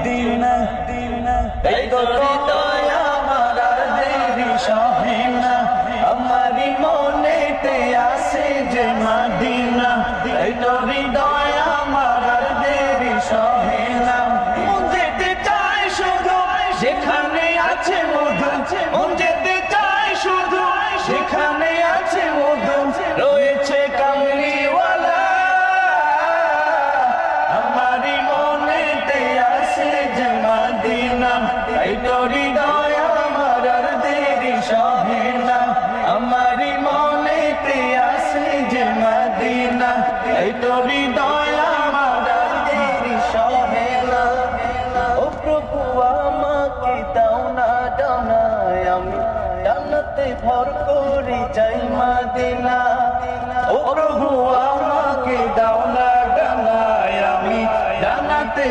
Medina এই তো হৃদয় আমার আর দেরি সহে না আমারি মনেতে আসে যে মদিনা এই তো হৃদয় আমার আর দেরি সহে না মন যেতে চায় শুধু যেখানে আছে মধু মন যেতে চায় শুধু সেখানে আছে মধু রয়েছে কামলিওয়ালা আমারি মনেতে আসে যে মদিনা এই তো হৃদয় আমার আর দেরি সহে না আমারি মনেতে আসে যে মদিনা এই তো হৃদয় আমার আর দেরি সহে না ও প্রভু আমাকে দাও না আমি জান্নাতে ভর করে যাই মদিনা ও প্রভু আমাকে দাও